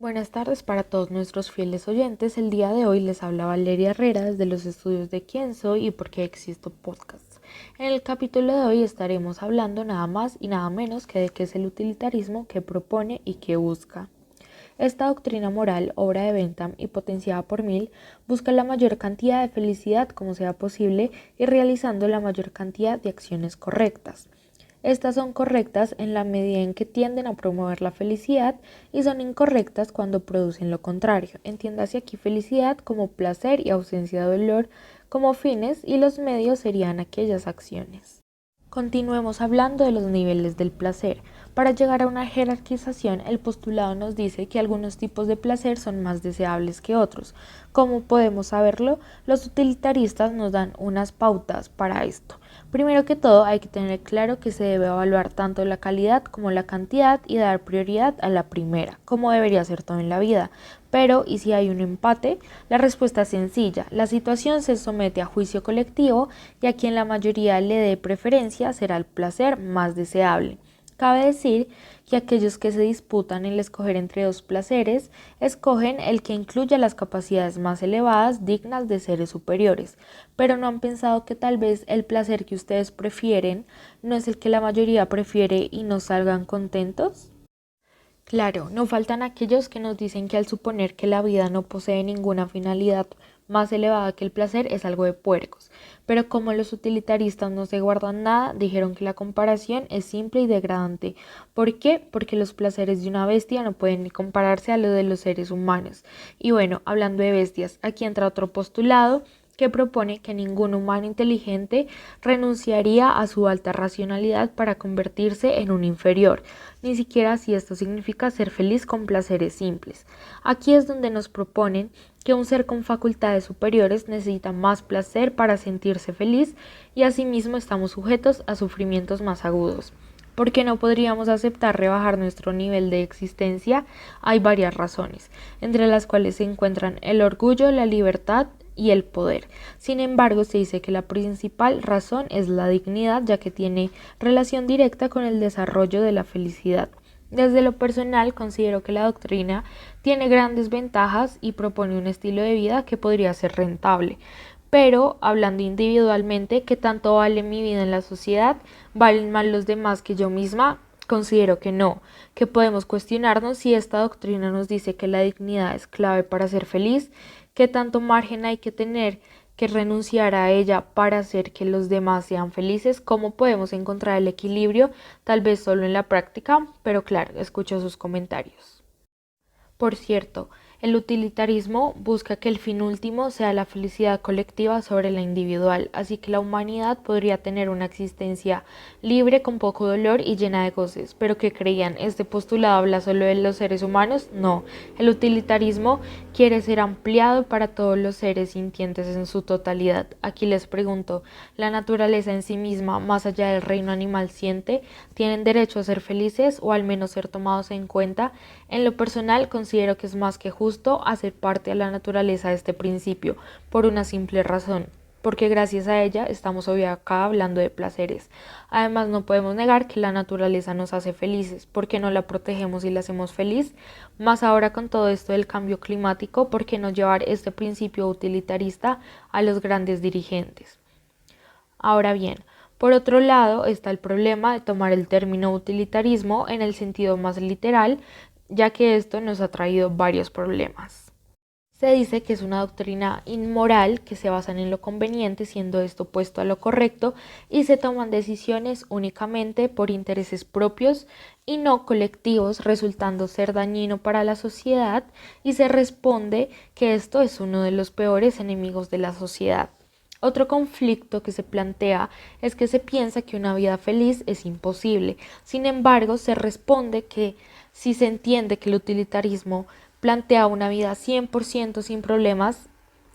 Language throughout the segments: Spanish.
Buenas tardes para todos nuestros fieles oyentes. El día de hoy les habla Valeria Herrera desde los estudios de Quién Soy y por qué existo podcast. En el capítulo de hoy estaremos hablando nada más y nada menos que de qué es el utilitarismo, qué propone y qué busca. Esta doctrina moral, obra de Bentham y potenciada por Mill, busca la mayor cantidad de felicidad como sea posible y realizando la mayor cantidad de acciones correctas. Estas son correctas en la medida en que tienden a promover la felicidad y son incorrectas cuando producen lo contrario. Entiéndase aquí felicidad como placer y ausencia de dolor como fines y los medios serían aquellas acciones. Continuemos hablando de los niveles del placer. Para llegar a una jerarquización, el postulado nos dice que algunos tipos de placer son más deseables que otros. ¿Cómo podemos saberlo? Los utilitaristas nos dan unas pautas para esto. Primero que todo, hay que tener claro que se debe evaluar tanto la calidad como la cantidad y dar prioridad a la primera, como debería ser todo en la vida. Pero, ¿y si hay un empate? La respuesta es sencilla. La situación se somete a juicio colectivo y a quien la mayoría le dé preferencia será el placer más deseable. Cabe decir que aquellos que se disputan el escoger entre dos placeres, escogen el que incluya las capacidades más elevadas dignas de seres superiores, pero no han pensado que tal vez el placer que ustedes prefieren no es el que la mayoría prefiere y no salgan contentos. Claro, no faltan aquellos que nos dicen que al suponer que la vida no posee ninguna finalidad más elevada que el placer es algo de puercos, pero como los utilitaristas no se guardan nada, dijeron que la comparación es simple y degradante. ¿Por qué? Porque los placeres de una bestia no pueden ni compararse a los de los seres humanos. Y bueno, hablando de bestias, aquí entra otro postulado que propone que ningún humano inteligente renunciaría a su alta racionalidad para convertirse en un inferior, ni siquiera si esto significa ser feliz con placeres simples. Aquí es donde nos proponen que un ser con facultades superiores necesita más placer para sentirse feliz y asimismo estamos sujetos a sufrimientos más agudos. ¿Por qué no podríamos aceptar rebajar nuestro nivel de existencia? Hay varias razones, entre las cuales se encuentran el orgullo, la libertad y el poder. Sin embargo, se dice que la principal razón es la dignidad, ya que tiene relación directa con el desarrollo de la felicidad. Desde lo personal, considero que la doctrina tiene grandes ventajas y propone un estilo de vida que podría ser rentable. Pero, hablando individualmente, ¿qué tanto vale mi vida en la sociedad? ¿Valen más los demás que yo misma? Considero que no, que podemos cuestionarnos si esta doctrina nos dice que la dignidad es clave para ser feliz, qué tanto margen hay que tener que renunciar a ella para hacer que los demás sean felices, cómo podemos encontrar el equilibrio, tal vez solo en la práctica, pero claro, escucho sus comentarios. Por cierto, el utilitarismo busca que el fin último sea la felicidad colectiva sobre la individual, así que la humanidad podría tener una existencia libre, con poco dolor y llena de goces. ¿Pero qué creían? ¿Este postulado habla solo de los seres humanos? No, el utilitarismo quiere ser ampliado para todos los seres sintientes en su totalidad. Aquí les pregunto, ¿la naturaleza en sí misma, más allá del reino animal, siente? ¿Tienen derecho a ser felices o al menos ser tomados en cuenta? En lo personal, considero que es más que justo hacer parte de la naturaleza de este principio, por una simple razón, porque gracias a ella estamos hoy acá hablando de placeres. Además, no podemos negar que la naturaleza nos hace felices, porque no la protegemos y la hacemos feliz. Más ahora con todo esto del cambio climático, ¿por qué no llevar este principio utilitarista a los grandes dirigentes? Ahora bien, por otro lado está el problema de tomar el término utilitarismo en el sentido más literal, ya que esto nos ha traído varios problemas. Se dice que es una doctrina inmoral que se basa en lo conveniente, siendo esto opuesto a lo correcto, y se toman decisiones únicamente por intereses propios y no colectivos, resultando ser dañino para la sociedad, y se responde que esto es uno de los peores enemigos de la sociedad. Otro conflicto que se plantea es que se piensa que una vida feliz es imposible. Sin embargo, se responde que si se entiende que el utilitarismo plantea una vida 100% sin problemas,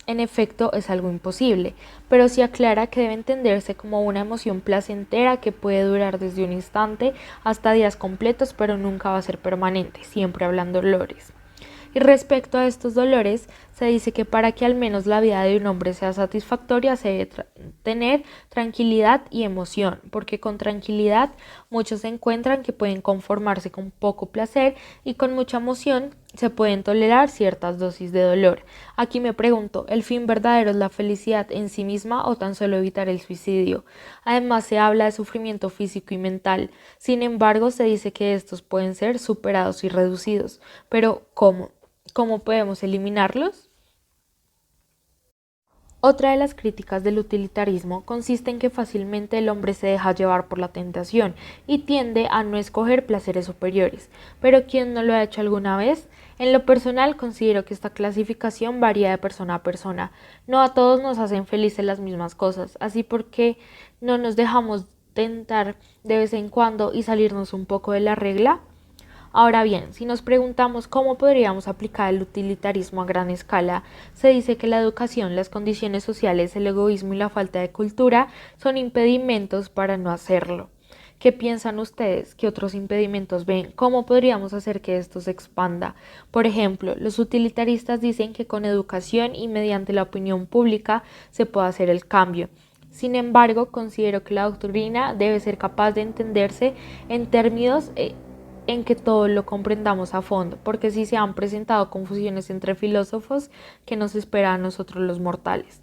en efecto es algo imposible, pero se aclara que debe entenderse como una emoción placentera que puede durar desde un instante hasta días completos, pero nunca va a ser permanente, siempre hablando dolores. Y respecto a estos dolores, se dice que para que al menos la vida de un hombre sea satisfactoria se debe tener tranquilidad y emoción, porque con tranquilidad muchos encuentran que pueden conformarse con poco placer y con mucha emoción se pueden tolerar ciertas dosis de dolor. Aquí me pregunto, ¿el fin verdadero es la felicidad en sí misma o tan solo evitar el suicidio? Además se habla de sufrimiento físico y mental. Sin embargo, se dice que estos pueden ser superados y reducidos. Pero ¿cómo? ¿Cómo podemos eliminarlos? Otra de las críticas del utilitarismo consiste en que fácilmente el hombre se deja llevar por la tentación y tiende a no escoger placeres superiores. Pero ¿quién no lo ha hecho alguna vez? En lo personal considero que esta clasificación varía de persona a persona. No a todos nos hacen felices las mismas cosas, así porque no nos dejamos tentar de vez en cuando y salirnos un poco de la regla. Ahora bien, si nos preguntamos cómo podríamos aplicar el utilitarismo a gran escala, se dice que la educación, las condiciones sociales, el egoísmo y la falta de cultura son impedimentos para no hacerlo. ¿Qué piensan ustedes? ¿Qué otros impedimentos ven? ¿Cómo podríamos hacer que esto se expanda? Por ejemplo, los utilitaristas dicen que con educación y mediante la opinión pública se puede hacer el cambio. Sin embargo, considero que la doctrina debe ser capaz de entenderse en términos en que todo lo comprendamos a fondo, porque si se han presentado confusiones entre filósofos que nos espera a nosotros los mortales.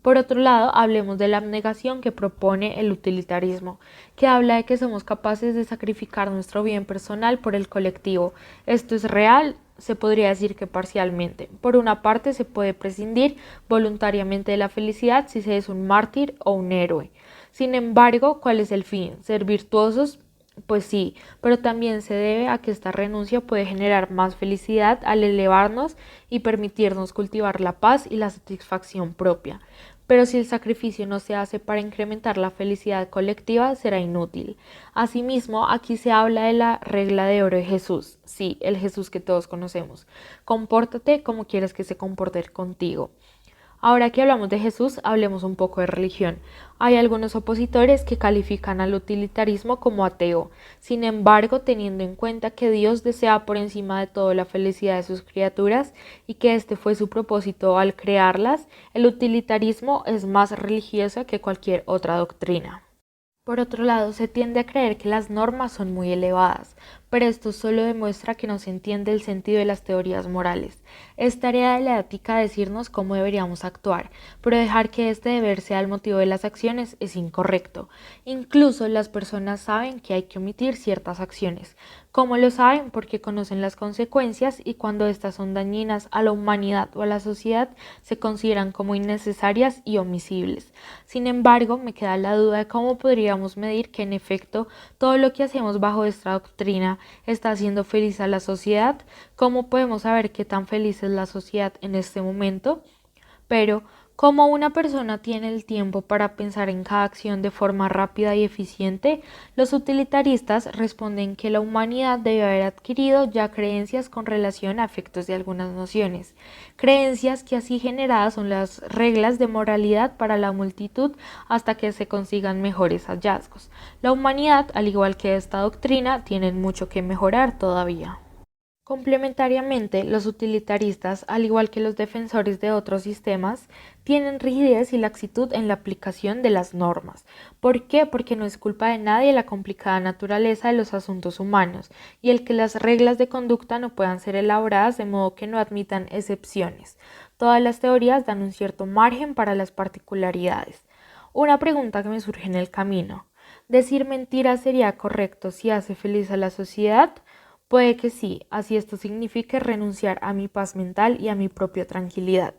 Por otro lado, hablemos de la abnegación que propone el utilitarismo, que habla de que somos capaces de sacrificar nuestro bien personal por el colectivo. Esto es real, se podría decir que parcialmente. Por una parte, se puede prescindir voluntariamente de la felicidad si se es un mártir o un héroe. Sin embargo, ¿cuál es el fin? ¿Ser virtuosos? Pues sí, pero también se debe a que esta renuncia puede generar más felicidad al elevarnos y permitirnos cultivar la paz y la satisfacción propia. Pero si el sacrificio no se hace para incrementar la felicidad colectiva, será inútil. Asimismo, aquí se habla de la regla de oro de Jesús. Sí, el Jesús que todos conocemos. Compórtate como quieres que se comporte contigo. Ahora que hablamos de Jesús, hablemos un poco de religión. Hay algunos opositores que califican al utilitarismo como ateo. Sin embargo, teniendo en cuenta que Dios desea por encima de todo la felicidad de sus criaturas y que este fue su propósito al crearlas, el utilitarismo es más religioso que cualquier otra doctrina. Por otro lado, se tiende a creer que las normas son muy elevadas, pero esto solo demuestra que no se entiende el sentido de las teorías morales. Es tarea de la ética decirnos cómo deberíamos actuar, pero dejar que este deber sea el motivo de las acciones es incorrecto. Incluso las personas saben que hay que omitir ciertas acciones. ¿Cómo lo saben? Porque conocen las consecuencias y cuando estas son dañinas a la humanidad o a la sociedad, se consideran como innecesarias y omisibles. Sin embargo, me queda la duda de cómo podríamos medir que en efecto todo lo que hacemos bajo esta doctrina está haciendo feliz a la sociedad. ¿Cómo podemos saber qué tan feliz es la sociedad en este momento? Pero, ¿cómo una persona tiene el tiempo para pensar en cada acción de forma rápida y eficiente? Los utilitaristas responden que la humanidad debe haber adquirido ya creencias con relación a efectos de algunas nociones, creencias que así generadas son las reglas de moralidad para la multitud hasta que se consigan mejores hallazgos. La humanidad, al igual que esta doctrina, tienen mucho que mejorar todavía. Complementariamente, los utilitaristas, al igual que los defensores de otros sistemas, tienen rigidez y laxitud en la aplicación de las normas. ¿Por qué? Porque no es culpa de nadie la complicada naturaleza de los asuntos humanos y el que las reglas de conducta no puedan ser elaboradas de modo que no admitan excepciones. Todas las teorías dan un cierto margen para las particularidades. Una pregunta que me surge en el camino: ¿decir mentiras sería correcto si hace feliz a la sociedad? Puede que sí, así esto signifique renunciar a mi paz mental y a mi propia tranquilidad.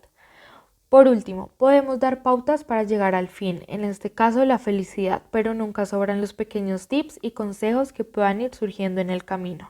Por último, podemos dar pautas para llegar al fin, en este caso la felicidad, pero nunca sobran los pequeños tips y consejos que puedan ir surgiendo en el camino.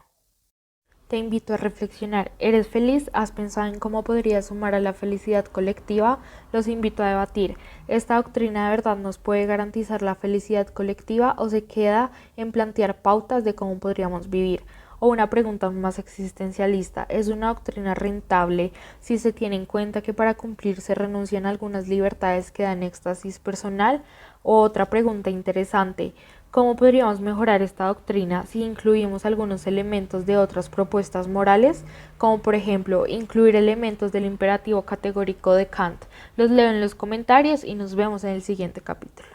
Te invito a reflexionar. ¿Eres feliz? ¿Has pensado en cómo podrías sumar a la felicidad colectiva? Los invito a debatir. ¿Esta doctrina de verdad nos puede garantizar la felicidad colectiva o se queda en plantear pautas de cómo podríamos vivir? O una pregunta más existencialista: ¿es una doctrina rentable si se tiene en cuenta que para cumplir se renuncian a algunas libertades que dan éxtasis personal? O otra pregunta interesante: ¿cómo podríamos mejorar esta doctrina si incluimos algunos elementos de otras propuestas morales, como por ejemplo incluir elementos del imperativo categórico de Kant? Los leo en los comentarios y nos vemos en el siguiente capítulo.